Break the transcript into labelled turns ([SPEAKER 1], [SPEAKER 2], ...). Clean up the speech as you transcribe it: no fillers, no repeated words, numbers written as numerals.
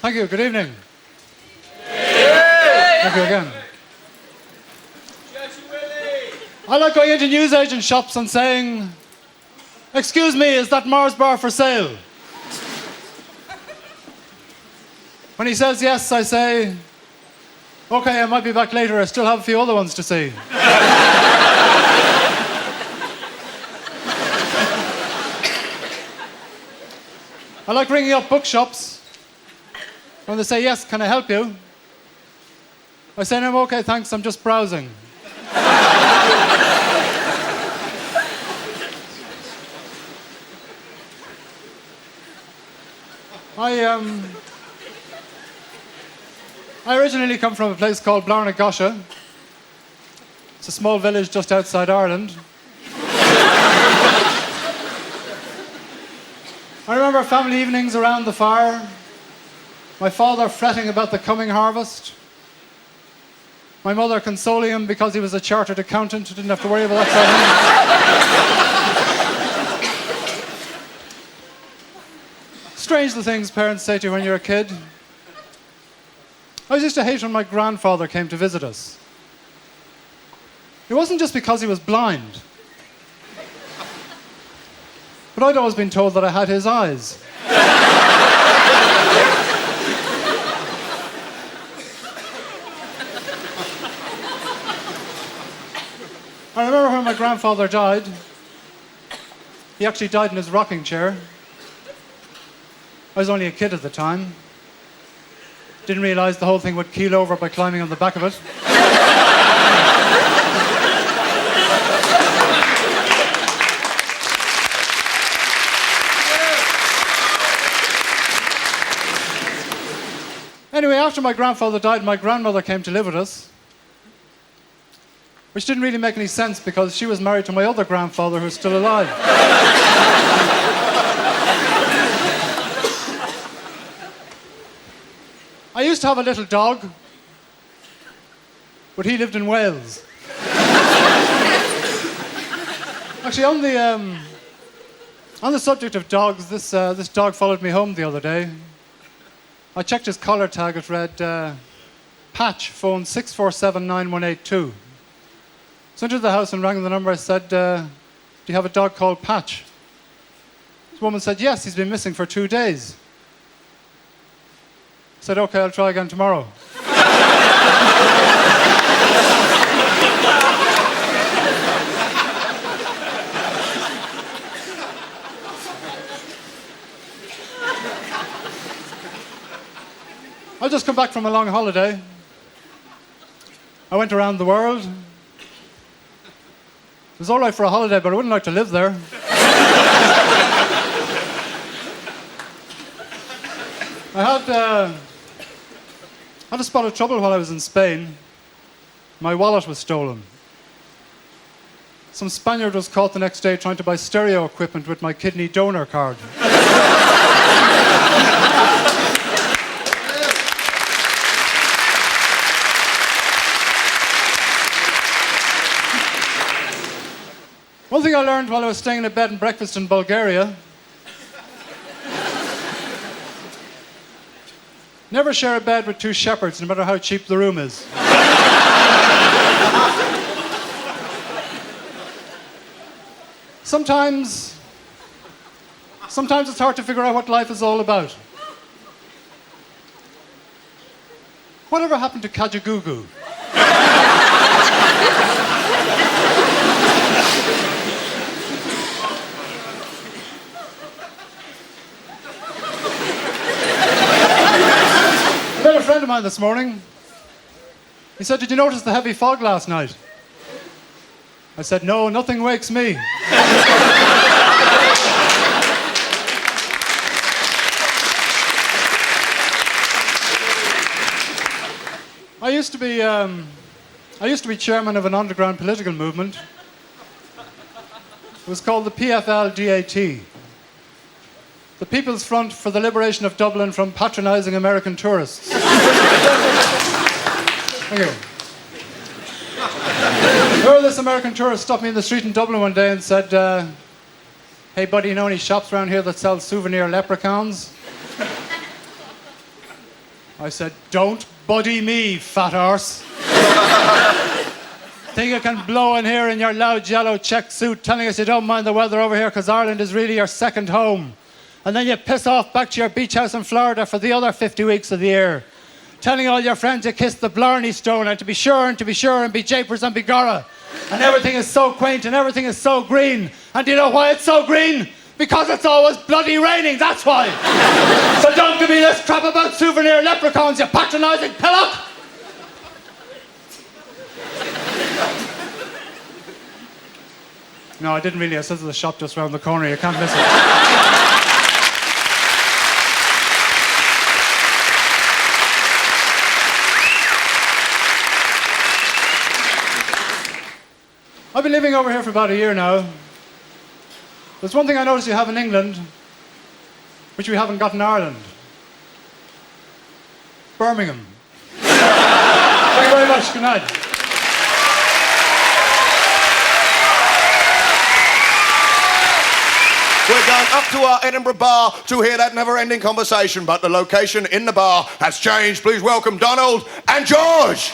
[SPEAKER 1] Thank you. Good evening. Thank you again. I like going into newsagent shops and saying, "Excuse me, is that Mars bar for sale?" When he says yes, I say, "Okay, I might be back later. I still have a few other ones to see." I like ringing up bookshops. When they say, "Yes, can I help you?" I say, "No, I'm okay, thanks, I'm just browsing." I originally come from a place called Blarnagosha. It's a small village just outside Ireland. I remember family evenings around the fire, my father fretting about the coming harvest, my mother consoling him because he was a chartered accountant who didn't have to worry about that sort of thing. Strange the things parents say to you when you're a kid. I used to hate when my grandfather came to visit us. It wasn't just because he was blind, but I'd always been told that I had his eyes. I remember when my grandfather died. He actually died in his rocking chair. I was only a kid at the time. Didn't realize the whole thing would keel over by climbing on the back of it. Anyway, after my grandfather died, my grandmother came to live with us, which didn't really make any sense because she was married to my other grandfather who's still alive. I used to have a little dog, but he lived in Wales. Actually, on the subject of dogs, this dog followed me home the other day. I checked his collar tag. It read, "Patch, phone 6479182. So I entered the house and rang the number. I said, "Do you have a dog called Patch?" This woman said, "Yes, he's been missing for 2 days." I said, "Okay, I'll try again tomorrow." I've just come back from a long holiday. I went around the world. It was all right for a holiday, but I wouldn't like to live there. I had a spot of trouble while I was in Spain. My wallet was stolen. Some Spaniard was caught the next day trying to buy stereo equipment with my kidney donor card. One thing I learned while I was staying in a bed and breakfast in Bulgaria: never share a bed with two shepherds, no matter how cheap the room is. Sometimes it's hard to figure out what life is all about. Whatever happened to Kajagoogoo? I met a friend of mine this morning. He said, "Did you notice the heavy fog last night?" I said, "No, nothing wakes me." I used to be chairman of an underground political movement. It was called the PFL-DAT, the People's Front for the Liberation of Dublin from Patronising American Tourists. Thank you. This American tourist stopped me in the street in Dublin one day and said, "Hey buddy, you know any shops around here that sell souvenir leprechauns?" I said, don't buddy me, fat arse. Think you can blow in here in your loud yellow check suit telling us you don't mind the weather over here because Ireland is really your second home. And then you piss off back to your beach house in Florida for the other 50 weeks of the year. Telling all your friends you kissed the Blarney Stone and to be sure and be japers and be Gora. And everything is so quaint and everything is so green. And do you know why it's so green? Because it's always bloody raining, that's why. So don't give me this crap about souvenir leprechauns, you patronising pillock. No, I didn't really. I said to the shop just round the corner. You can't miss it. I've been living over here for about a year now. There's one thing I noticed you have in England, which we haven't got in Ireland. Birmingham. Thank you very much. Good night.
[SPEAKER 2] We're going up to our Edinburgh bar to hear that never-ending conversation, but the location in the bar has changed. Please welcome Donald and George.